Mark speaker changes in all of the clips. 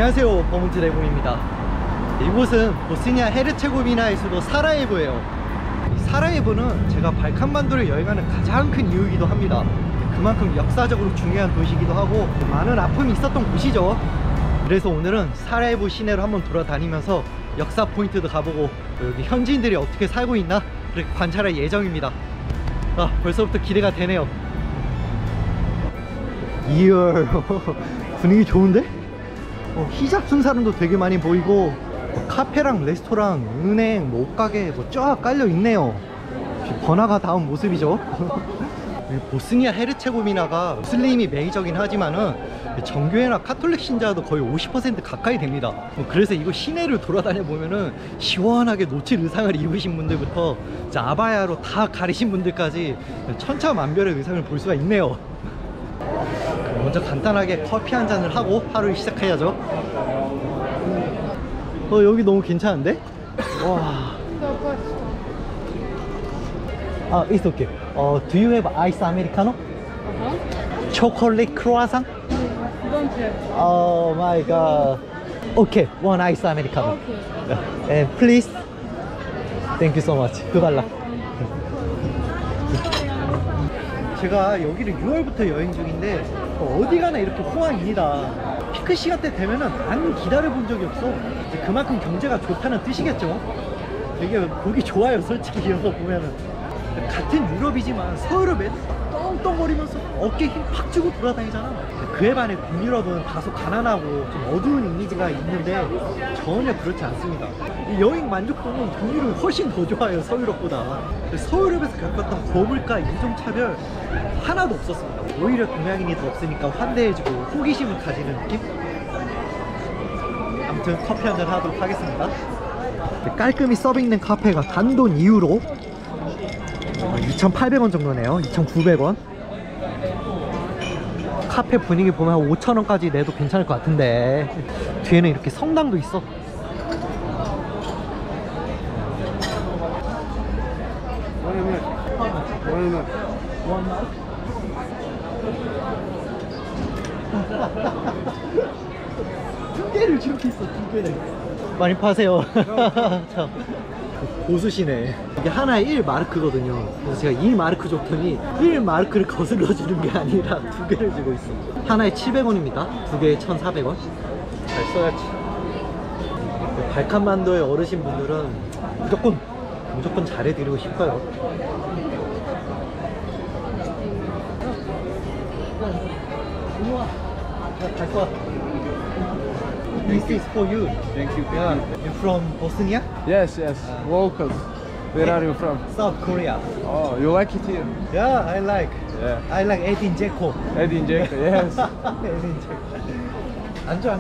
Speaker 1: 안녕하세요, 버문트레공입니다. 이곳은 보스니아 헤르체고비나의 수도 사라예보예요. 이 사라예보는 제가 발칸반도를 여행하는 가장 큰 이유이기도 합니다. 그만큼 역사적으로 중요한 도시이기도 하고 많은 아픔이 있었던 곳이죠. 그래서 오늘은 사라예보 시내로 한번 돌아다니면서 역사 포인트도 가보고 여기 현지인들이 어떻게 살고 있나 그렇게 관찰할 예정입니다. 벌써부터 기대가 되네요. 이얼 분위기 좋은데? 히잡 쓴 사람도 되게 많이 보이고 카페랑 레스토랑, 은행, 옷가게 쫙 깔려 있네요. 번화가 다운 모습이죠. 보스니아 헤르체고비나가 무슬림이 메이저긴 하지만은 정교회나 카톨릭 신자도 거의 50% 가까이 됩니다. 그래서 이거 시내를 돌아다녀 보면은 시원하게 노칠 의상을 입으신 분들부터 아바야로 다 가리신 분들까지 천차만별의 의상을 볼 수가 있네요. 먼저 간단하게 커피 한 잔을 하고 하루를 시작해야죠. 여기 너무 괜찮은데? 와. It's okay. Do you have ice americano? Chocolate croissant?
Speaker 2: Don't have.
Speaker 1: Oh my god. Okay, one ice americano.
Speaker 2: Okay.
Speaker 1: And please. Thank you so much. 그발라. 제가 여기를 6월부터 여행 중인데 어디 가나 이렇게 호황입니다. 피크 시간대 되면은 안 기다려본 적이 없어. 그만큼 경제가 좋다는 뜻이겠죠. 되게 보기 좋아요, 솔직히. 이런 거 보면은 같은 유럽이지만 서유럽에 떵떵거리면서 어깨 힘 팍 주고 돌아다니잖아. 그에 반해 북유럽은 다소 가난하고 좀 어두운 이미지가 있는데 전혀 그렇지 않습니다. 이 여행 만족도는 북유럽이 훨씬 더 좋아요, 서유럽보다. 서유럽에서 겪었던 고물가 인종차별 하나도 없었습니다. 오히려 동양인이 더 없으니까 환대해주고 호기심을 가지는 느낌? 아무튼 커피 한잔 하도록 하겠습니다. 깔끔히 서빙된 카페가 단돈 2유로 2,800원 정도네요. 2,900원. 카페 분위기 보면 한 5,000원까지 내도 괜찮을 것 같은데 뒤에는 이렇게 성당도 있어. 두 개를 저렇게 있어, 두 개를. 많이 파세요. 자, 고수시네. 이게 하나에 1마르크거든요. 그래서 제가 2마르크 줬더니 1마르크를 거슬러 주는 게 아니라 두 개를 주고 있어. 하나에 700원입니다. 두 개에 1,400원. 잘 써야지. 발칸반도의 어르신 분들은 무조건 잘해드리고 싶어요. 우와, 갈 거야. This is for you.
Speaker 3: Thank you.
Speaker 1: Yeah. You're from Bosnia?
Speaker 3: Yes, yes. Locals. Where are you from?
Speaker 1: South Korea.
Speaker 3: Oh, you like it here?
Speaker 1: Yeah, I like.
Speaker 3: Yeah.
Speaker 1: I like Edin Dzeko.
Speaker 3: Edin Dzeko, yes.
Speaker 1: Edin Dzeko. 앉아.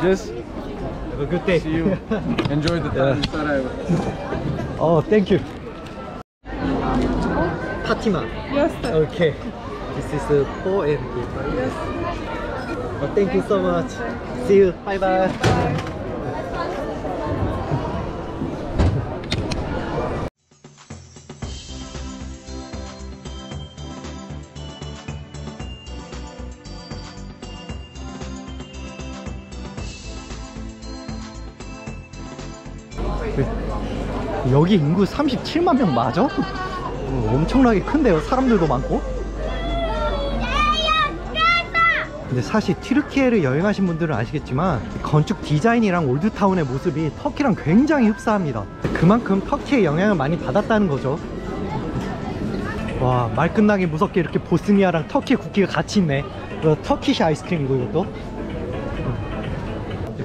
Speaker 3: Just
Speaker 1: Have a good day.
Speaker 3: see you. Enjoy the time in Sarajevo.
Speaker 1: Oh, thank you. Fatima.
Speaker 2: Yes, sir.
Speaker 1: Okay. This is Paul and Eva.
Speaker 2: Yes.
Speaker 1: Thank you so much. See you. Bye bye. 여기 인구 37만 명 맞아? 엄청나게 큰데요. 사람들도 많고. 근데 사실 튀르키예를 여행하신 분들은 아시겠지만 건축 디자인이랑 올드타운의 모습이 터키랑 굉장히 흡사합니다. 그만큼 터키의 영향을 많이 받았다는 거죠. 와, 말 끝나기 무섭게 이렇게 보스니아랑 터키의 국기가 같이 있네. 터키시 아이스크림이고 이것도.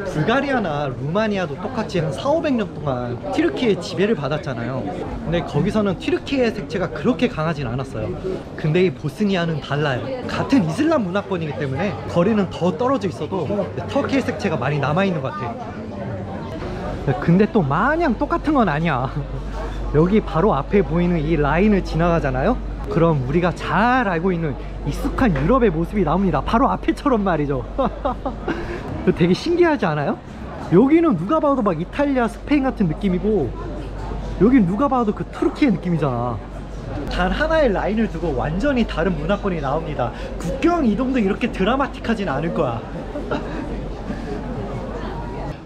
Speaker 1: 불가리아나 루마니아도 똑같이 한 400~500년 동안 튀르키예의 지배를 받았잖아요. 근데 거기서는 튀르키예의 색채가 그렇게 강하진 않았어요. 근데 이 보스니아는 달라요. 같은 이슬람 문화권이기 때문에 거리는 더 떨어져 있어도 터키의 색채가 많이 남아있는 것 같아요. 근데 또 마냥 똑같은 건 아니야. 여기 바로 앞에 보이는 이 라인을 지나가잖아요. 그럼 우리가 잘 알고 있는 익숙한 유럽의 모습이 나옵니다. 바로 앞에처럼 말이죠. 되게 신기하지 않아요? 여기는 누가 봐도 막 이탈리아, 스페인 같은 느낌이고 여긴 누가 봐도 그 튀르키예 느낌이잖아. 단 하나의 라인을 두고 완전히 다른 문화권이 나옵니다. 국경 이동도 이렇게 드라마틱하진 않을 거야.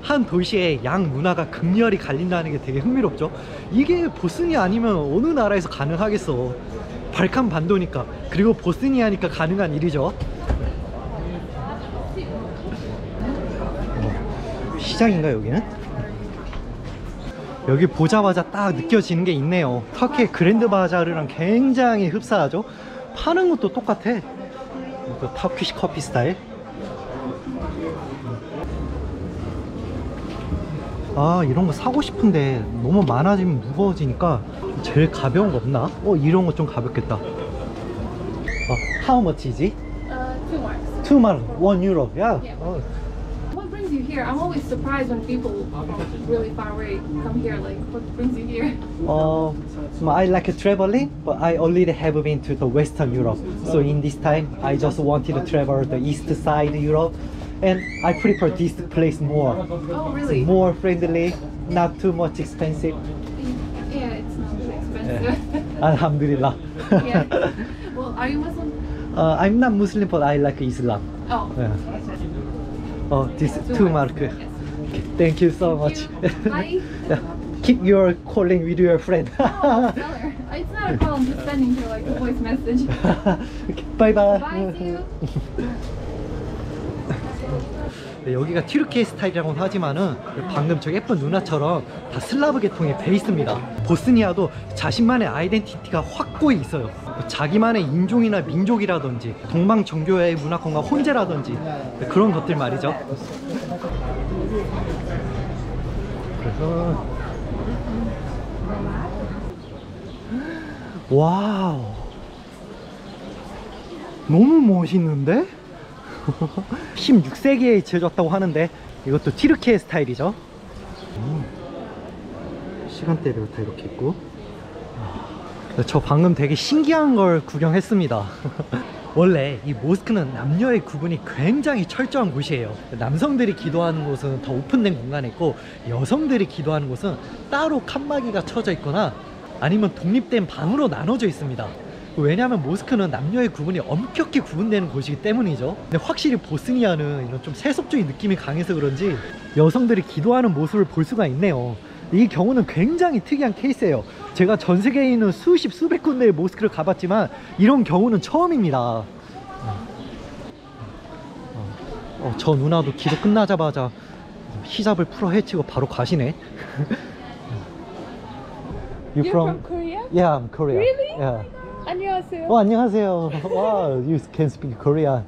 Speaker 1: 한 도시의 양 문화가 극렬히 갈린다는 게 되게 흥미롭죠. 이게 보스니아 아니면 어느 나라에서 가능하겠어. 발칸 반도니까. 그리고 보스니아니까 가능한 일이죠. 시장인가 여기는? 여기 보자마자 딱 느껴지는 게 있네요. 터키의 그랜드 바자르랑 굉장히 흡사하죠. 파는 것도 똑같아. 또 터키시 커피 스타일. 아, 이런 거 사고 싶은데 너무 많아지면 무거워지니까 제일 가벼운 거 없나? 이런 거 좀 가볍겠다. How much is it?
Speaker 2: 2 marks.
Speaker 1: 2 mark, 1 euro. Yeah.
Speaker 2: Yeah. What brings you here? I'm always surprised when people from really far away come here. Like, what brings you here?
Speaker 1: I like traveling, but I already have been to the Western Europe. So in this time, I just wanted to travel the East side Europe, and I prefer this place more.
Speaker 2: Oh, really?
Speaker 1: More friendly, not too much expensive.
Speaker 2: Yeah, it's not too expensive.
Speaker 1: Alhamdulillah.
Speaker 2: Yeah. Well, are you Muslim?
Speaker 1: I'm not Muslim, but I like Islam.
Speaker 2: Oh.
Speaker 1: Yeah. This 2 mark.
Speaker 2: Yes.
Speaker 1: Okay, thank you so much.
Speaker 2: Bye.
Speaker 1: Yeah. Keep your calling with your friend.
Speaker 2: Oh, seller. It's not a problem. Just sending her like a voice message.
Speaker 1: Okay, bye bye.
Speaker 2: Bye. See you.
Speaker 1: 네, 여기가 튀르키예 스타일이라고는 하지만은 방금 저 예쁜 누나처럼 다 슬라브 계통의 베이스입니다. 보스니아도 자신만의 아이덴티티가 확고히 있어요. 자기만의 인종이나 민족이라든지 동방정교회의 문화권과 혼재라든지 그런 것들 말이죠. 그래서 와우, 너무 멋있는데? 16세기에 지어졌다고 하는데 이것도 튀르키예 스타일이죠. 시간대를 다 이렇게 있고. 저 방금 되게 신기한 걸 구경했습니다. 원래 이 모스크는 남녀의 구분이 굉장히 철저한 곳이에요. 남성들이 기도하는 곳은 더 오픈된 공간에 있고, 여성들이 기도하는 곳은 따로 칸막이가 쳐져 있거나 아니면 독립된 방으로 나눠져 있습니다. 왜냐하면 모스크는 남녀의 구분이 엄격히 구분되는 곳이기 때문이죠. 근데 확실히 보스니아는 이런 좀 세속주의 느낌이 강해서 그런지 여성들이 기도하는 모습을 볼 수가 있네요. 이 경우는 굉장히 특이한 케이스예요. 제가 전 세계에 있는 수십 수백 군데의 모스크를 가봤지만 이런 경우는 처음입니다. 저 누나도 기도 끝나자마자 히잡을 풀어 헤치고 바로 가시네.
Speaker 4: You're from Korea?
Speaker 1: Yeah, I'm Korean.
Speaker 4: Really?
Speaker 1: Yeah.
Speaker 4: 안녕하세요.
Speaker 1: 안녕하세요. Wow, you can speak Korean.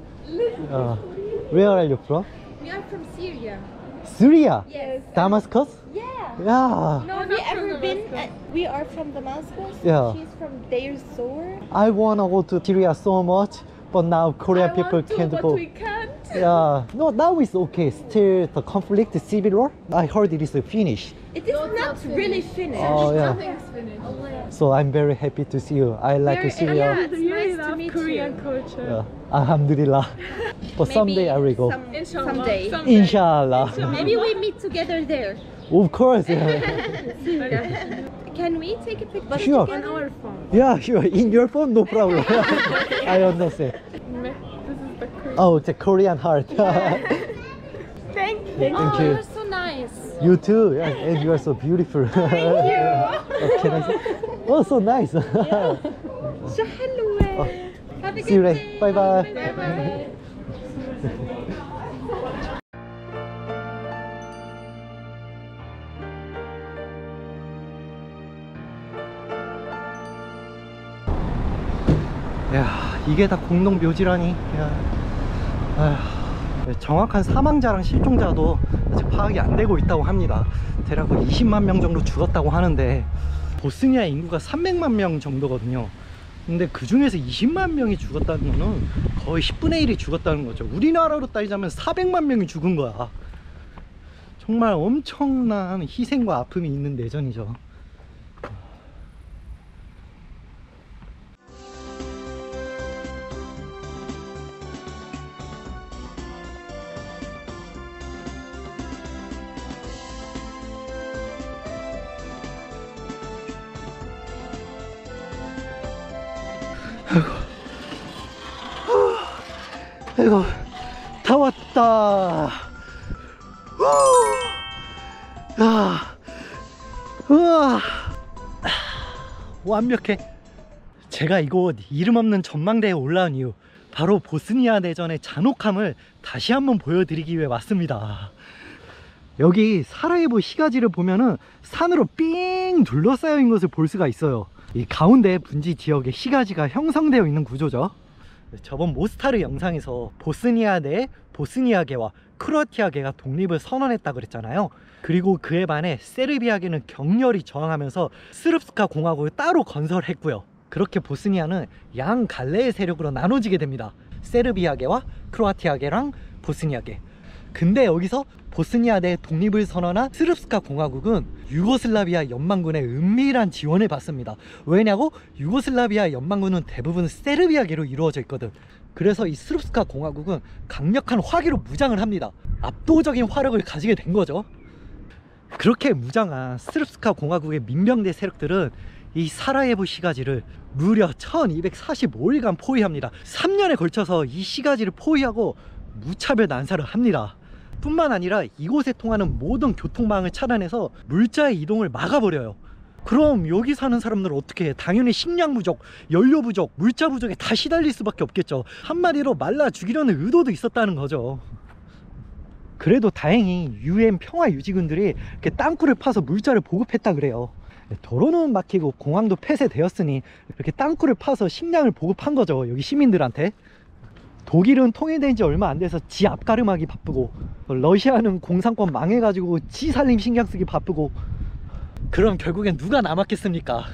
Speaker 1: Where are you from?
Speaker 4: We are from Syria.
Speaker 1: Syria?
Speaker 4: Yes.
Speaker 1: Damascus?
Speaker 4: Yeah.
Speaker 1: Yeah.
Speaker 4: No, have you ever been? We are from Damascus.
Speaker 1: Yeah.
Speaker 4: She's from Deir Zor.
Speaker 1: I wanna go to Syria so much, but now Korean
Speaker 4: I
Speaker 1: people
Speaker 4: want to,
Speaker 1: can't
Speaker 4: but
Speaker 1: go.
Speaker 4: we can't.
Speaker 1: Yeah. No, now it's okay. Still the conflict, civil war. I heard it is finished.
Speaker 4: It is not really finished.
Speaker 1: Oh yeah.
Speaker 2: Nothing's finished.
Speaker 1: So I'm very happy to see you. I like Syria.
Speaker 4: Yeah, it's nice to meet
Speaker 5: Korean
Speaker 4: you.
Speaker 5: culture.
Speaker 1: Yeah. Alhamdulillah. But someday I will go.
Speaker 4: Someday.
Speaker 1: Inshallah.
Speaker 4: Maybe we meet together there.
Speaker 1: Of course. Yeah.
Speaker 4: Can we take a picture?
Speaker 1: Sure.
Speaker 4: together?
Speaker 5: Our phone.
Speaker 1: Yeah, sure. In your phone, no problem. I understand.
Speaker 5: This is the Korean.
Speaker 1: Oh, it's a Korean heart.
Speaker 5: Thank you.
Speaker 1: Thank
Speaker 4: Oh,
Speaker 1: you.
Speaker 4: you're so nice.
Speaker 1: You too. Yeah, and you are so beautiful. Thank you. Can I say? Oh, so nice.
Speaker 4: So hello. Have a
Speaker 1: See you
Speaker 4: good
Speaker 1: later.
Speaker 4: day.
Speaker 1: Bye bye.
Speaker 4: Bye bye.
Speaker 1: 야, 이게 다 공동 묘지라니. 야. 아휴, 정확한 사망자랑 실종자도 아직 파악이 안 되고 있다고 합니다. 대략 20만 명 정도 죽었다고 하는데 보스니아 인구가 300만 명 정도거든요. 근데 그 중에서 20만 명이 죽었다는 거는 거의 10분의 1이 죽었다는 거죠. 우리나라로 따지자면 400만 명이 죽은 거야. 정말 엄청난 희생과 아픔이 있는 내전이죠. 아이고, 다 왔다. 야, 우와, 완벽해. 제가 이곳 이름 없는 전망대에 올라온 이유, 바로 보스니아 내전의 잔혹함을 다시 한번 보여드리기 위해 왔습니다. 여기 사라예보 시가지를 보면은 산으로 삥 둘러싸여 있는 것을 볼 수가 있어요. 이 가운데 분지 지역에 시가지가 형성되어 있는 구조죠. 저번 모스타르 영상에서 보스니아 내 보스니아계와 크로아티아계가 독립을 선언했다 그랬잖아요. 그리고 그에 반해 세르비아계는 격렬히 저항하면서 스릅스카 공화국을 따로 건설했고요. 그렇게 보스니아는 양 갈래의 세력으로 나눠지게 됩니다. 세르비아계와 크로아티아계랑 보스니아계. 근데 여기서 보스니아 내 독립을 선언한 스릅스카 공화국은 유고슬라비아 연방군의 은밀한 지원을 받습니다. 왜냐고? 유고슬라비아 연방군은 대부분 세르비아계로 이루어져 있거든. 그래서 이 스릅스카 공화국은 강력한 화기로 무장을 합니다. 압도적인 화력을 가지게 된 거죠. 그렇게 무장한 스릅스카 공화국의 민병대 세력들은 이 사라예보 시가지를 무려 1245일간 포위합니다. 3년에 걸쳐서 이 시가지를 포위하고 무차별 난사를 합니다. 뿐만 아니라 이곳에 통하는 모든 교통망을 차단해서 물자의 이동을 막아버려요. 그럼 여기 사는 사람들은 어떻게 해? 당연히 식량 부족, 연료 부족, 물자 부족에 다 시달릴 수밖에 없겠죠. 한마디로 말라 죽이려는 의도도 있었다는 거죠. 그래도 다행히 UN 평화유지군들이 이렇게 땅굴을 파서 물자를 보급했다 그래요. 도로는 막히고 공항도 폐쇄되었으니 이렇게 땅굴을 파서 식량을 보급한 거죠, 여기 시민들한테. 독일은 통일된 지 얼마 안 돼서 지 앞가름하기 바쁘고, 러시아는 공산권 망해가지고 지 살림 신경 쓰기 바쁘고. 그럼 결국엔 누가 남았겠습니까?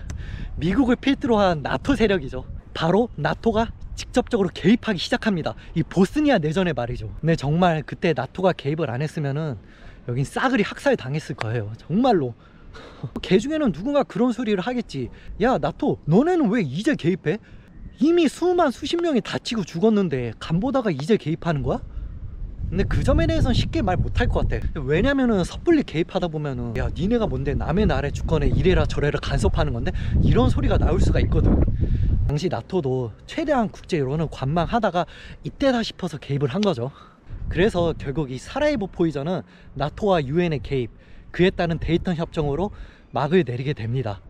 Speaker 1: 미국을 필두로 한 나토 세력이죠. 바로 나토가 직접적으로 개입하기 시작합니다. 이 보스니아 내전에 말이죠. 근데 정말 그때 나토가 개입을 안 했으면은 여긴 싸그리 학살 당했을 거예요, 정말로. 걔 중에는 누군가 그런 소리를 하겠지. 야, 나토 너네는 왜 이제 개입해? 이미 수십 명이 다치고 죽었는데 간보다가 이제 개입하는 거야? 근데 그 점에 대해서는 쉽게 말 못할 것 같아. 왜냐면은 섣불리 개입하다 보면은 야, 니네가 뭔데 남의 나라의 주권에 이래라 저래라 간섭하는 건데, 이런 소리가 나올 수가 있거든. 당시 나토도 최대한 국제 여론을 관망하다가 이때다 싶어서 개입을 한 거죠. 그래서 결국 이 사라예보 포위전은 나토와 유엔의 개입, 그에 따른 데이턴 협정으로 막을 내리게 됩니다.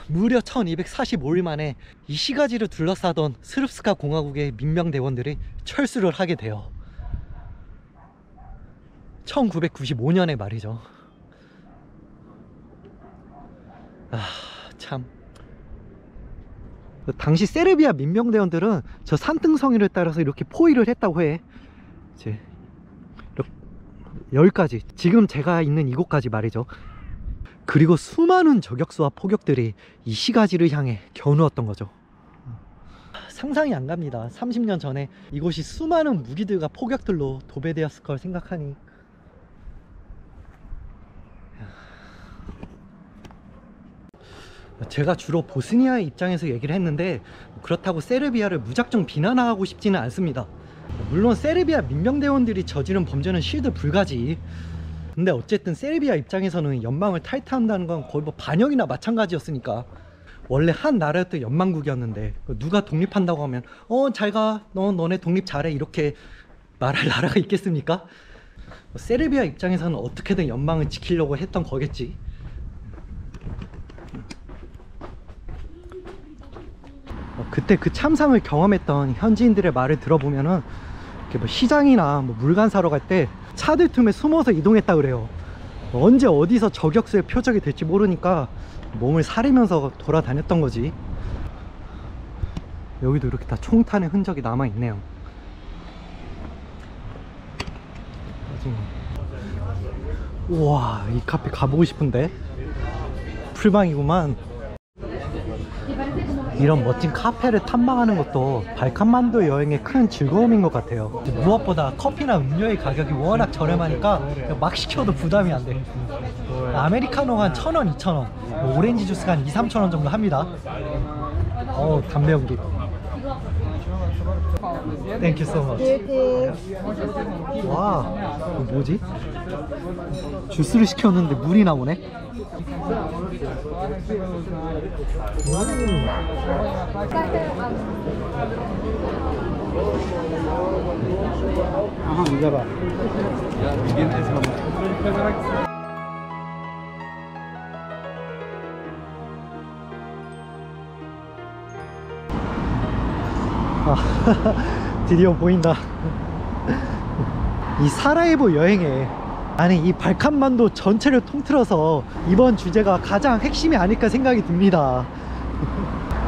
Speaker 1: 무려 1245일 만에 이 시가지를 둘러싸던 스릅스카 공화국의 민병대원들이 철수를 하게 돼요. 1995년에 말이죠. 참. 당시 세르비아 민병대원들은 저 산등성이를 따라서 이렇게 포위를 했다고 해. 이제 여기까지, 지금 제가 있는 이곳까지 말이죠. 그리고 수많은 저격수와 포격들이 이 시가지를 향해 겨누었던 거죠. 상상이 안 갑니다. 30년 전에 이곳이 수많은 무기들과 포격들로 도배되었을 걸 생각하니. 제가 주로 보스니아 입장에서 얘기를 했는데, 그렇다고 세르비아를 무작정 비난하고 싶지는 않습니다. 물론 세르비아 민병대원들이 저지른 범죄는 실드 불가지. 근데 어쨌든 세르비아 입장에서는 연방을 탈퇴한다는 건 거의 뭐 반역이나 마찬가지였으니까. 원래 한 나라였던 연방국이었는데 누가 독립한다고 하면 잘가, 너네 독립 잘해, 이렇게 말할 나라가 있겠습니까? 세르비아 입장에서는 어떻게든 연방을 지키려고 했던 거겠지. 그때 그 참상을 경험했던 현지인들의 말을 들어보면은 이렇게 뭐 시장이나 뭐 물건 사러 갈 때 차들 틈에 숨어서 이동했다 그래요. 언제 어디서 저격수의 표적이 될지 모르니까 몸을 사리면서 돌아다녔던 거지. 여기도 이렇게 다 총탄의 흔적이 남아있네요. 우와, 이 카페 가보고 싶은데. 풀방이구만. 이런 멋진 카페를 탐방하는 것도 발칸만도 여행의 큰 즐거움인 것 같아요. 무엇보다 커피나 음료의 가격이 워낙 저렴하니까 막 시켜도 부담이 안 돼. 아메리카노가 한 1,000원, 2,000원, 오렌지 주스가 한 2, 3,000원 정도 합니다. 담배 연기. Thank you so much. 와, 이거 뭐지? 주스를 시켰는데 물이 나오네? 이거 봐.
Speaker 3: Yeah, begin this one.
Speaker 1: 아, 드디어 보인다. 이 사라예보 여행에 아니 이 발칸반도 전체를 통틀어서 이번 주제가 가장 핵심이 아닐까 생각이 듭니다.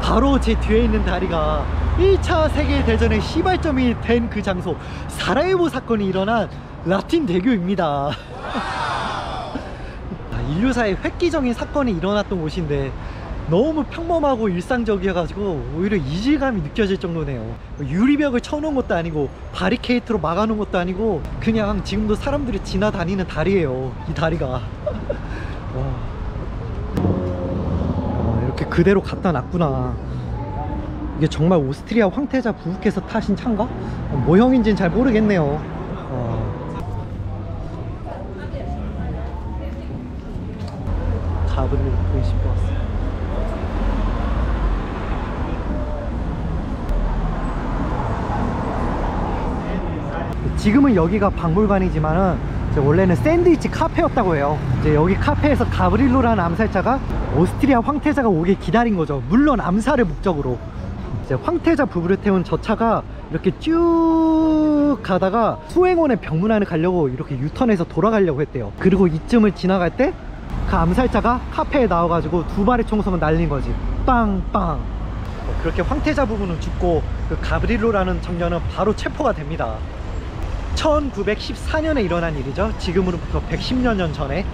Speaker 1: 바로 제 뒤에 있는 다리가 1차 세계대전의 시발점이 된 그 장소, 사라예보 사건이 일어난 라틴 대교입니다. 인류사의 획기적인 사건이 일어났던 곳인데 너무 평범하고 일상적이어가지고 오히려 이질감이 느껴질 정도네요. 유리벽을 쳐놓은 것도 아니고 바리케이트로 막아놓은 것도 아니고 그냥 지금도 사람들이 지나다니는 다리예요, 이 다리가. 와. 이렇게 그대로 갖다 놨구나. 이게 정말 오스트리아 황태자 부부께서 타신 차인가? 모형인지는 잘 모르겠네요. 가브를 보고 싶어 왔어. 지금은 여기가 박물관이지만은 원래는 샌드위치 카페였다고 해요. 이제 여기 카페에서 가브릴로라는 암살자가 오스트리아 황태자가 오게 기다린 거죠. 물론 암살을 목적으로. 이제 황태자 부부를 태운 저 차가 이렇게 쭉 가다가 수행원의 병문안을 가려고 이렇게 유턴해서 돌아가려고 했대요. 그리고 이쯤을 지나갈 때 그 암살자가 카페에 나와가지고 두 발의 총성을 날린 거지. 빵빵. 그렇게 황태자 부부는 죽고 그 가브릴로라는 청년은 바로 체포가 됩니다. 1914년에 일어난 일이죠. 지금으로부터 110여 년 전에.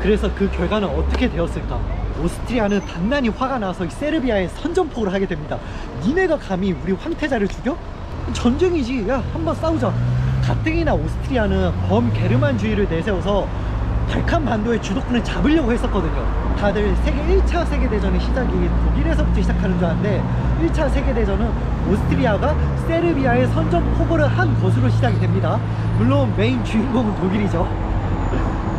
Speaker 1: 그래서 그 결과는 어떻게 되었을까? 오스트리아는 단단히 화가 나서 이 세르비아에 선전포고를 하게 됩니다. 니네가 감히 우리 황태자를 죽여? 전쟁이지. 야, 한번 싸우자. 가뜩이나 오스트리아는 범게르만주의를 내세워서 발칸 반도의 주도권을 잡으려고 했었거든요. 다들 1차 세계대전의 시작이 독일에서부터 시작하는 줄 알았는데 1차 세계대전은 오스트리아가 세르비아에 선전포고를 한 것으로 시작이 됩니다. 물론 메인 주인공은 독일이죠.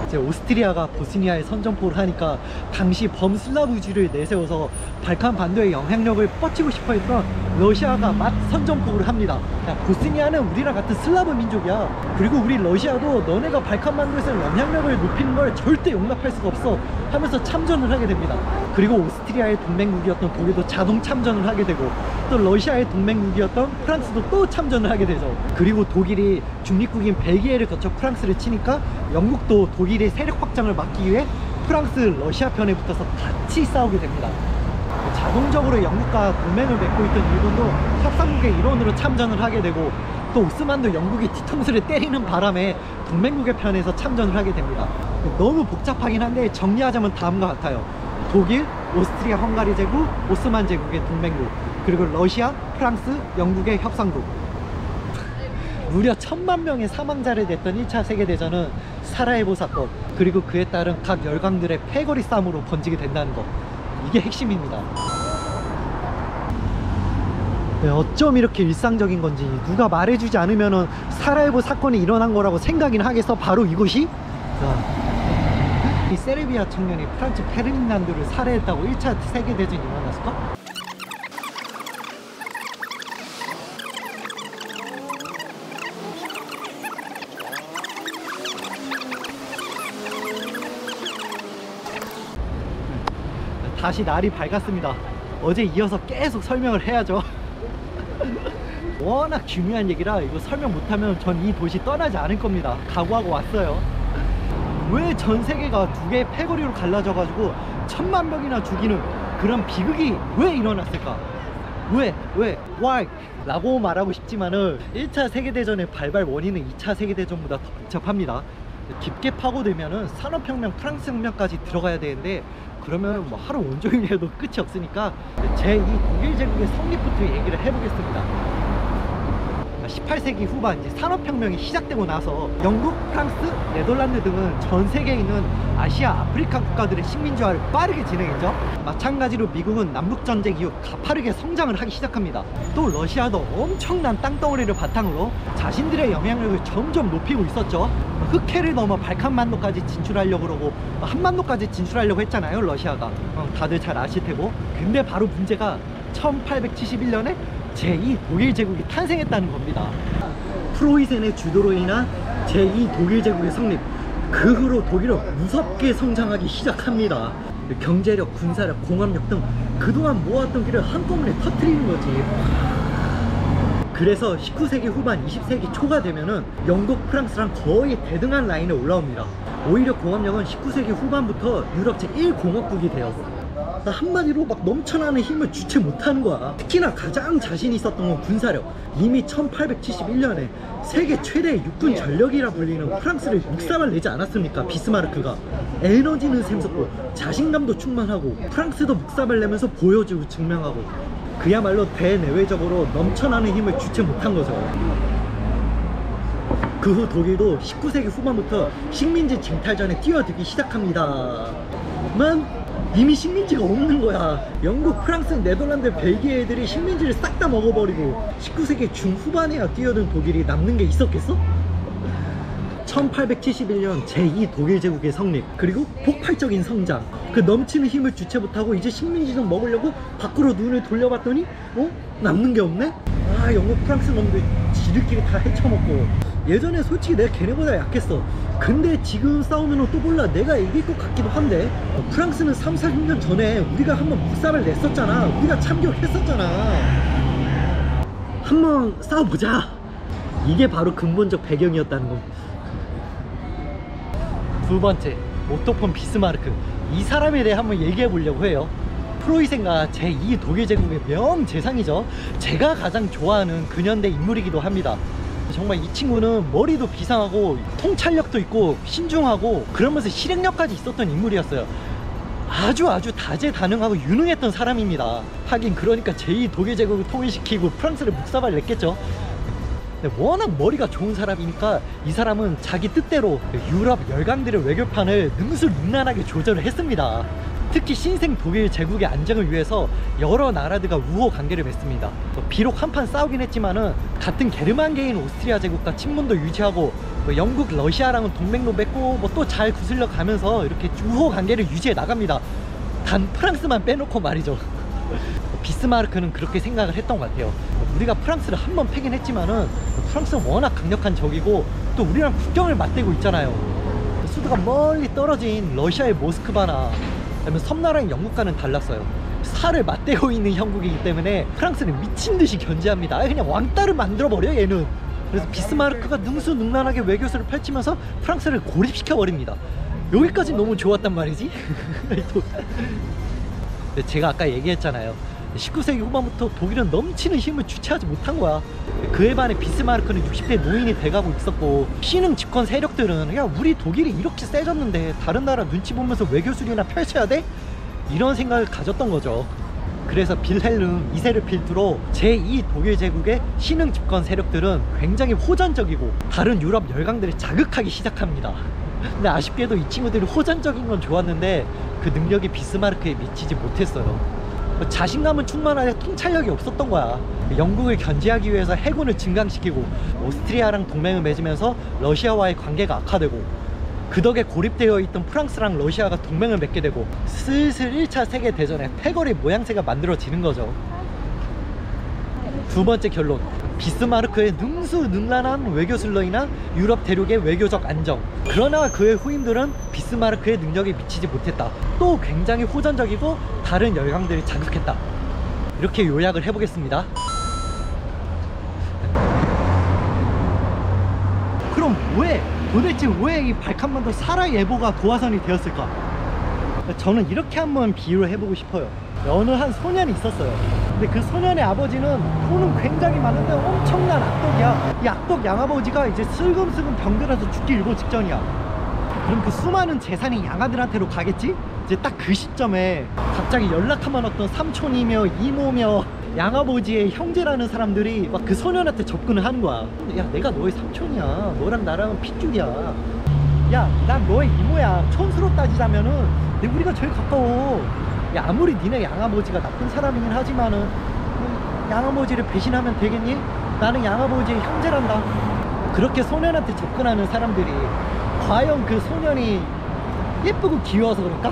Speaker 1: 이제 오스트리아가 보스니아에 선전포고를 하니까 당시 범슬라브주의를 내세워서 발칸 반도의 영향력을 뻗치고 싶어 했던 러시아가 막 선전포고를 합니다. 야, 보스니아는 우리랑 같은 슬라브 민족이야. 그리고 우리 러시아도 너네가 발칸 반도에서 영향력을 높이는 걸 절대 용납할 수가 없어 하면서 참전을 하게 됩니다. 그리고 오스트리아의 동맹국이었던 독일도 자동 참전을 하게 되고 또 러시아의 동맹국이었던 프랑스도 또 참전을 하게 되죠. 그리고 독일이 중립국인 벨기에를 거쳐 프랑스를 치니까 영국도 독일의 세력 확장을 막기 위해 프랑스, 러시아 편에 붙어서 같이 싸우게 됩니다. 자동적으로 영국과 동맹을 맺고 있던 일본도 협상국의 일원으로 참전을 하게 되고 또 오스만도 영국이 뒤통수를 때리는 바람에 동맹국의 편에서 참전을 하게 됩니다. 너무 복잡하긴 한데 정리하자면 다음과 같아요. 독일, 오스트리아 헝가리 제국, 오스만 제국의 동맹국, 그리고 러시아, 프랑스, 영국의 협상국. 무려 1000만 명의 사망자를 냈던 1차 세계대전은 사라예보 사건, 그리고 그에 따른 각 열강들의 패거리 싸움으로 번지게 된다는 것, 이게 핵심입니다. 네, 어쩜 이렇게 일상적인 건지 누가 말해주지 않으면 사라예보 사건이 일어난 거라고 생각이나 하겠어. 바로 이곳이 이 세르비아 청년이 프란츠 페르디난드를 살해했다고 1차 세계대전이 일어났을까? 다시 날이 밝았습니다. 어제 이어서 계속 설명을 해야죠. 워낙 중요한 얘기라 이거 설명 못하면 전 이 도시 떠나지 않을 겁니다. 각오하고 왔어요. 왜 전 세계가 두 개의 패거리로 갈라져 가지고 1000만 명이나 죽이는 그런 비극이 왜 일어났을까? 왜? Why? 라고 말하고 싶지만은 1차 세계대전의 발발 원인은 2차 세계대전보다 더 복잡합니다. 깊게 파고들면은 산업혁명, 프랑스 혁명까지 들어가야 되는데 그러면 뭐 하루 온종일 해도 끝이 없으니까 제2 독일 제국의 성립부터 얘기를 해보겠습니다. 18세기 후반 이제 산업혁명이 시작되고 나서 영국, 프랑스, 네덜란드 등은 전 세계에 있는 아시아, 아프리카 국가들의 식민지화를 빠르게 진행했죠. 마찬가지로 미국은 남북전쟁 이후 가파르게 성장을 하기 시작합니다. 또 러시아도 엄청난 땅덩어리를 바탕으로 자신들의 영향력을 점점 높이고 있었죠. 흑해를 넘어 발칸반도까지 진출하려고 그러고 한반도까지 진출하려고 했잖아요, 러시아가. 다들 잘 아실 테고. 근데 바로 문제가 1871년에 제2 독일 제국이 탄생했다는 겁니다. 프로이센의 주도로 인한 제2 독일 제국의 성립, 그 후로 독일은 무섭게 성장하기 시작합니다. 경제력, 군사력, 공업력 등 그동안 모았던 길을 한꺼번에 터뜨리는 거지. 그래서 19세기 후반 20세기 초가 되면은 영국, 프랑스랑 거의 대등한 라인에 올라옵니다. 오히려 공업력은 19세기 후반부터 유럽 제1공업국이 돼요. 한마디로 막 넘쳐나는 힘을 주체 못하는 거야. 특히나 가장 자신 있었던 건 군사력. 이미 1871년에 세계 최대의 육군 전력이라 불리는 프랑스를 묵살을 내지 않았습니까? 비스마르크가. 에너지는 샘솟고 자신감도 충만하고 프랑스도 묵살을 내면서 보여주고 증명하고, 그야말로 대내외적으로 넘쳐나는 힘을 주체 못한 거죠. 그 후 독일도 19세기 후반부터 식민지 쟁탈전에 뛰어들기 시작합니다만 이미 식민지가 없는 거야. 영국, 프랑스, 네덜란드, 벨기에 애들이 식민지를 싹 다 먹어버리고 19세기 중후반에야 뛰어든 독일이 남는 게 있었겠어? 1871년 제2 독일 제국의 성립, 그리고 폭발적인 성장. 그 넘치는 힘을 주체 못하고 이제 식민지 좀 먹으려고 밖으로 눈을 돌려봤더니 남는 게 없네? 아, 영국, 프랑스 놈들 지들끼리 다 헤쳐먹고. 예전에 솔직히 내가 걔네보다 약했어. 근데 지금 싸우면 또 몰라, 내가 이길 것 같기도 한데. 프랑스는 3, 40년 전에 우리가 한번 묵살을 냈었잖아. 우리가 참교육했었잖아. 한번 싸워보자. 이게 바로 근본적 배경이었다는 거. 두 번째, 오토 폰 비스마르크. 이 사람에 대해 한번 얘기해 보려고 해요. 프로이센과 제2 독일 제국의 명재상이죠. 제가 가장 좋아하는 근현대 인물이기도 합니다. 정말 이 친구는 머리도 비상하고 통찰력도 있고 신중하고 그러면서 실행력까지 있었던 인물이었어요. 아주 다재다능하고 유능했던 사람입니다. 하긴 그러니까 제2 독일 제국을 통일시키고 프랑스를 묵사발 냈겠죠. 워낙 머리가 좋은 사람이니까 이 사람은 자기 뜻대로 유럽 열강들의 외교판을 능수능란하게 조절을 했습니다. 특히 신생 독일 제국의 안정을 위해서 여러 나라들과 우호 관계를 맺습니다. 비록 한판 싸우긴 했지만은 같은 게르만계인 오스트리아 제국과 친문도 유지하고 영국, 러시아랑은 동맹도 맺고 또 잘 구슬려 가면서 이렇게 우호 관계를 유지해 나갑니다. 단 프랑스만 빼놓고 말이죠. 비스마르크는 그렇게 생각을 했던 것 같아요. 우리가 프랑스를 한 번 패긴 했지만은 프랑스는 워낙 강력한 적이고 또 우리랑 국경을 맞대고 있잖아요. 수도가 멀리 떨어진 러시아의 모스크바나 아니면 섬나라인 영국과는 달랐어요. 살을 맞대고 있는 형국이기 때문에 프랑스는 미친듯이 견제합니다. 그냥 왕따를 만들어버려 얘는. 그래서 비스마르크가 능수능란하게 외교수를 펼치면서 프랑스를 고립시켜버립니다. 여기까지 너무 좋았단 말이지. 제가 아까 얘기했잖아요. 19세기 후반부터 독일은 넘치는 힘을 주체하지 못한 거야. 그에 반해 비스마르크는 60대 노인이 돼가고 있었고, 신흥 집권 세력들은 야, 우리 독일이 이렇게 세졌는데 다른 나라 눈치 보면서 외교술이나 펼쳐야 돼? 이런 생각을 가졌던 거죠. 그래서 빌헬름 2세를 필두로 제2 독일 제국의 신흥 집권 세력들은 굉장히 호전적이고 다른 유럽 열강들을 자극하기 시작합니다. 근데 아쉽게도 이 친구들이 호전적인 건 좋았는데 그 능력이 비스마르크에 미치지 못했어요. 자신감은 충만한데 통찰력이 없었던 거야. 영국을 견제하기 위해서 해군을 증강시키고 오스트리아랑 동맹을 맺으면서 러시아와의 관계가 악화되고, 그 덕에 고립되어 있던 프랑스랑 러시아가 동맹을 맺게 되고 슬슬 1차 세계대전의 패거리 모양새가 만들어지는 거죠. 두 번째 결론, 비스마르크의 능수능란한 외교술로 인한 유럽 대륙의 외교적 안정. 그러나 그의 후임들은 비스마르크의 능력에 미치지 못했다. 또 굉장히 호전적이고 다른 열강들을 자극했다. 이렇게 요약을 해보겠습니다. 그럼 도대체 왜 이 발칸반도 사라예보가 도화선이 되었을까? 저는 이렇게 한번 비유를 해보고 싶어요. 어느 한 소년이 있었어요. 근데 그 소년의 아버지는 돈은 굉장히 많은데 엄청난 악독이야. 이 악독 양아버지가 이제 슬금슬금 병들어서 죽기 일보 직전이야. 그럼 그 수많은 재산이 양아들한테로 가겠지? 이제 딱 그 시점에 갑자기 연락하면 어떤 삼촌이며 이모며 양아버지의 형제라는 사람들이 막 그 소년한테 접근을 하는 거야. 야, 내가 너의 삼촌이야. 너랑 나랑은 핏줄이야. 야, 난 너의 이모야. 촌수로 따지자면은 우리가 제일 가까워. 야, 아무리 니네 양아버지가 나쁜 사람이긴 하지만은 양아버지를 배신하면 되겠니? 나는 양아버지의 형제란다. 그렇게 소년한테 접근하는 사람들이 과연 그 소년이 예쁘고 귀여워서 그럴까?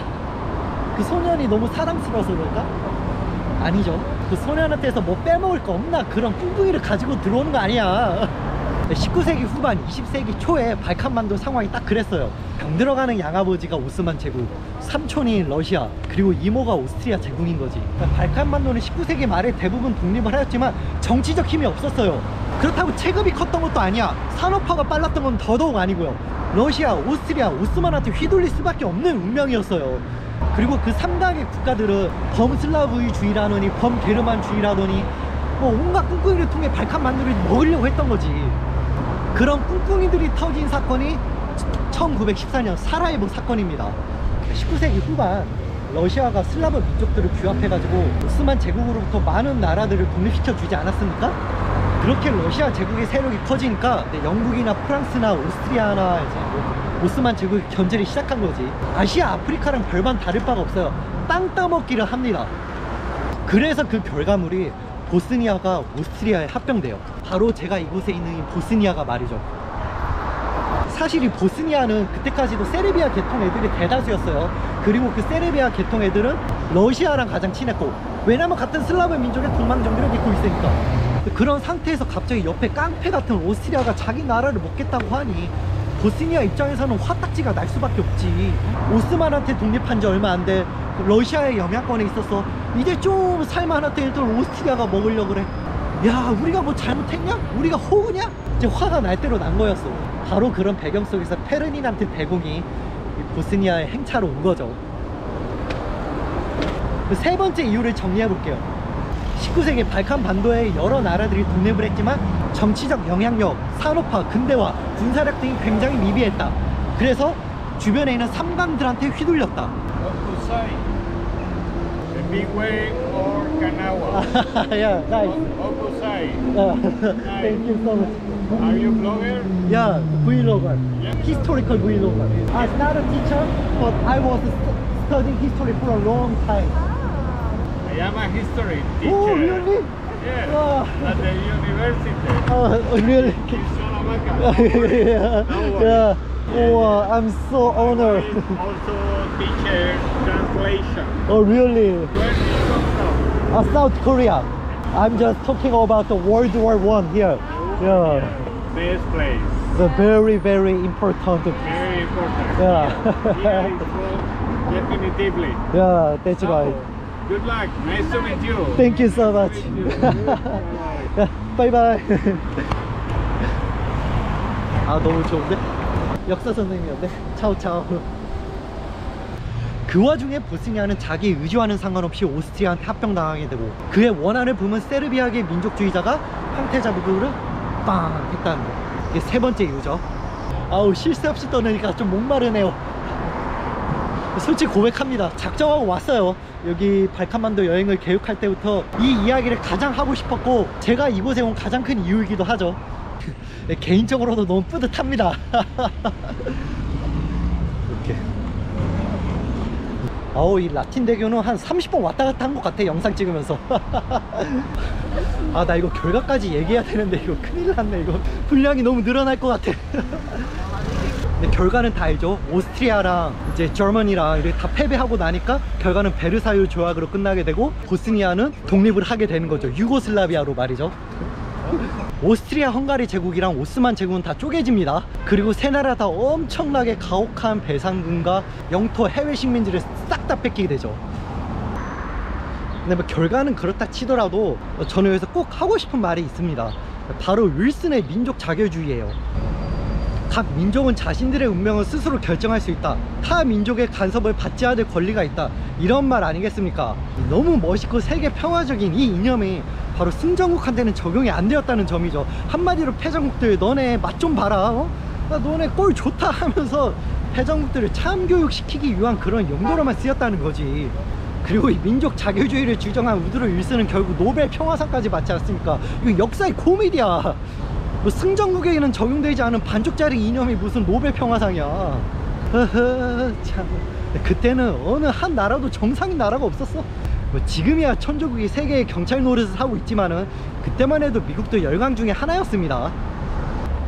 Speaker 1: 그 소년이 너무 사랑스러워서 그럴까? 아니죠. 그 소년한테서 뭐 빼먹을 거 없나 그런 꿍꿍이를 가지고 들어오는 거 아니야. 19세기 후반 20세기 초에 발칸반도 상황이 딱 그랬어요. 병들어가는 양아버지가 오스만 제국, 삼촌인 러시아, 그리고 이모가 오스트리아 제국인 거지. 발칸반도는 19세기 말에 대부분 독립을 하였지만 정치적 힘이 없었어요. 그렇다고 체급이 컸던 것도 아니야. 산업화가 빨랐던 건 더더욱 아니고요. 러시아, 오스트리아, 오스만한테 휘둘릴 수밖에 없는 운명이었어요. 그리고 그 3강의 국가들은 범슬라브주의라더니 범게르만주의라더니 뭐 온갖 꿍꿍이를 통해 발칸반도를 먹으려고 했던 거지. 그런 꿍꿍이들이 터진 사건이 1914년 사라예보 사건입니다. 19세기 후반 러시아가 슬라브 민족들을 규합해가지고 오스만 제국으로부터 많은 나라들을 독립시켜 주지 않았습니까? 그렇게 러시아 제국의 세력이 커지니까 영국이나 프랑스나 오스트리아나 이제 오스만 제국이 견제를 시작한 거지. 아시아, 아프리카랑 별반 다를 바가 없어요. 땅 따먹기를 합니다. 그래서 그 결과물이 보스니아가 오스트리아에 합병돼요. 바로 제가 이곳에 있는 이 보스니아가 말이죠. 사실 이 보스니아는 그때까지도 세르비아 계통 애들이 대다수였어요. 그리고 그 세르비아 계통 애들은 러시아랑 가장 친했고, 왜냐면 같은 슬라브 민족의 동망정비를 믿고 있으니까. 그런 상태에서 갑자기 옆에 깡패 같은 오스트리아가 자기 나라를 먹겠다고 하니 보스니아 입장에서는 화딱지가 날 수밖에 없지. 오스만한테 독립한 지 얼마 안 돼. 러시아의 영향권에 있어서 이제 좀 살만한 애들 오스트리아가 먹으려고 그래. 야, 우리가 뭐 잘못했냐? 우리가 호구냐? 이제 화가 날 대로 난 거였어. 바로 그런 배경 속에서 페르디난드 대공이 보스니아에 행차로 온 거죠. 그 세 번째 이유를 정리해 볼게요. 19세기 발칸 반도의 여러 나라들이 독립을 했지만 정치적 영향력, 산업화, 근대화, 군사력 등이 굉장히 미비했다. 그래서 주변에 있는 삼강들한테 휘둘렸다.
Speaker 3: Big way or Kanawa?
Speaker 1: Yeah, nice.
Speaker 3: Opposite.
Speaker 1: Thank you so much.
Speaker 3: Are you blogger?
Speaker 1: Yeah, Vlogger.
Speaker 3: Yeah.
Speaker 1: Historical Vlogger. I'm not a teacher, but I was studying history for a long time.
Speaker 3: I am a history teacher.
Speaker 1: Oh, really?
Speaker 3: Yes,
Speaker 1: Oh.
Speaker 3: at the university.
Speaker 1: Oh, really?
Speaker 3: In Salamanca.
Speaker 1: Yeah. Yeah. Oh, I'm so honored.
Speaker 3: Also teacher translation.
Speaker 1: Oh, really?
Speaker 3: Where do you come from?
Speaker 1: South Korea. I'm just talking about the World War I here. Yeah.
Speaker 3: Best place.
Speaker 1: The very, very important.
Speaker 3: Very important.
Speaker 1: Yeah.
Speaker 3: Yeah, it's so definitively.
Speaker 1: Yeah, that's right.
Speaker 3: Good luck. Nice to meet you.
Speaker 1: Thank you so much.
Speaker 3: Bye.
Speaker 1: Bye bye. 아, 너무 좋은데? 역사 선생님이었네. 차오차오. 그 와중에 보스니아는 자기 의지와는 상관없이 오스트리아한테 합병당하게 되고, 그의 원한을 품은 세르비아계 민족주의자가 황태자부를 빵 했다는 거. 이게 세 번째 이유죠. 아우, 쉴 새 없이 떠내니까 좀 목마르네요. 솔직히 고백합니다. 작정하고 왔어요. 여기 발칸반도 여행을 계획할 때부터 이 이야기를 가장 하고 싶었고, 제가 이곳에 온 가장 큰 이유이기도 하죠. 개인적으로도 너무 뿌듯합니다. 이렇게. 아우, 이 라틴 대교는 한 30번 왔다 갔다 한 것 같아, 영상 찍으면서. 아, 나 이거 결과까지 얘기해야 되는데 이거 큰일 났네. 이거 분량이 너무 늘어날 것 같아. 근데 결과는 다 알죠. 오스트리아랑 이제 저머니랑 이렇게 다 패배하고 나니까 결과는 베르사유 조약으로 끝나게 되고, 보스니아는 독립을 하게 되는 거죠. 유고슬라비아로 말이죠. 오스트리아 헝가리 제국이랑 오스만 제국은 다 쪼개집니다. 그리고 세 나라 다 엄청나게 가혹한 배상금과 영토, 해외 식민지를 싹 다 뺏기게 되죠. 근데 뭐 결과는 그렇다 치더라도 저는 여기서 꼭 하고 싶은 말이 있습니다. 바로 윌슨의 민족 자결주의예요. 각 민족은 자신들의 운명을 스스로 결정할 수 있다. 타 민족의 간섭을 받지 않을 권리가 있다. 이런 말 아니겠습니까? 너무 멋있고 세계 평화적인 이 이념이 바로 승전국한테는 적용이 안 되었다는 점이죠. 한마디로 패전국들, 너네 맛 좀 봐라. 나 너네 꼴 좋다 하면서 패전국들을 참교육시키기 위한 그런 용도로만 쓰였다는 거지. 그리고 이 민족 자결주의를 주장한 우드로 윌슨은 결국 노벨 평화상까지 받지 않았습니까? 이거 역사의 코미디야. 뭐 승전국에는 적용되지 않은 반쪽짜리 이념이 무슨 노벨 평화상이야. 참. 그때는 어느 한 나라도 정상인 나라가 없었어. 뭐 지금이야 천조국이 세계의 경찰 노릇을 하고 있지만은 그때만 해도 미국도 열강 중에 하나였습니다.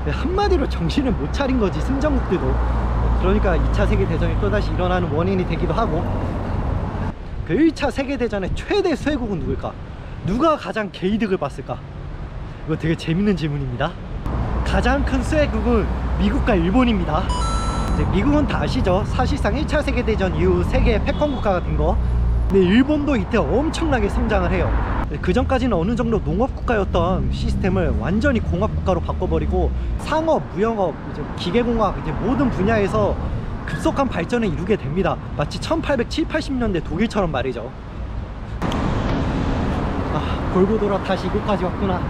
Speaker 1: 한마디로 정신을 못 차린 거지, 승전국들도. 그러니까 2차 세계대전이 또다시 일어나는 원인이 되기도 하고. 그 1차 세계대전의 최대 수혜국은 누굴까? 누가 가장 개이득을 봤을까? 이거 되게 재밌는 질문입니다. 가장 큰 수혜국은 미국과 일본입니다. 이제 미국은 다 아시죠? 사실상 1차 세계대전 이후 세계 패권 국가가 된 거. 근데 일본도 이때 엄청나게 성장을 해요. 그 전까지는 어느 정도 농업 국가였던 시스템을 완전히 공업 국가로 바꿔버리고 상업, 무역업, 이제 기계공학, 이제 모든 분야에서 급속한 발전을 이루게 됩니다. 마치 1870, 80년대 독일처럼 말이죠. 아, 골고 돌아 다시 이곳까지 왔구나.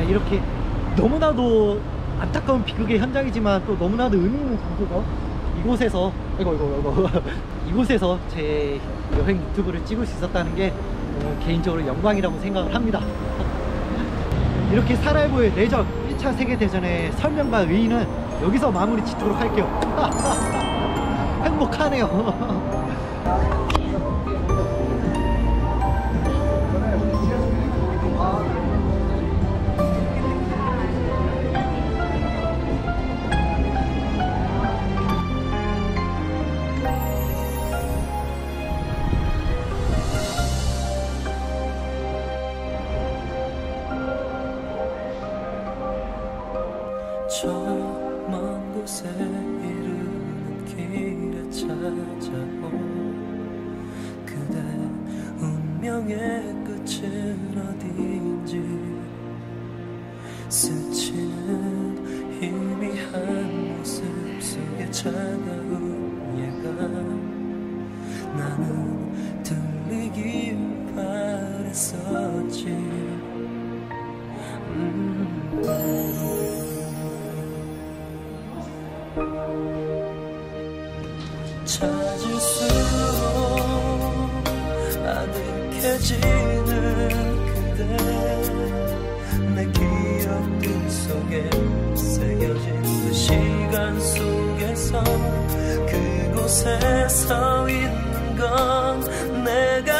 Speaker 1: 이렇게 너무나도 안타까운 비극의 현장이지만 또 너무나도 의미 있는 장소가 이곳에서 이곳에서 제 여행 유튜브를 찍을 수 있었다는 게 개인적으로 영광이라고 생각을 합니다. 이렇게 사라예보의 내전 1차 세계대전의 설명과 의의는 여기서 마무리 짓도록 할게요. 행복하네요.
Speaker 6: 저 먼 곳에 이르는 길에 찾아온 그대 운명의 끝은 어딘지 스치는 희미한 모습 속에 차가운 예감 나는 들리길 바랬었지 찾을수록 아득해지는 그대 내 기억들 속에 새겨진 그 시간 속에서 그곳에 서 있는 건 내가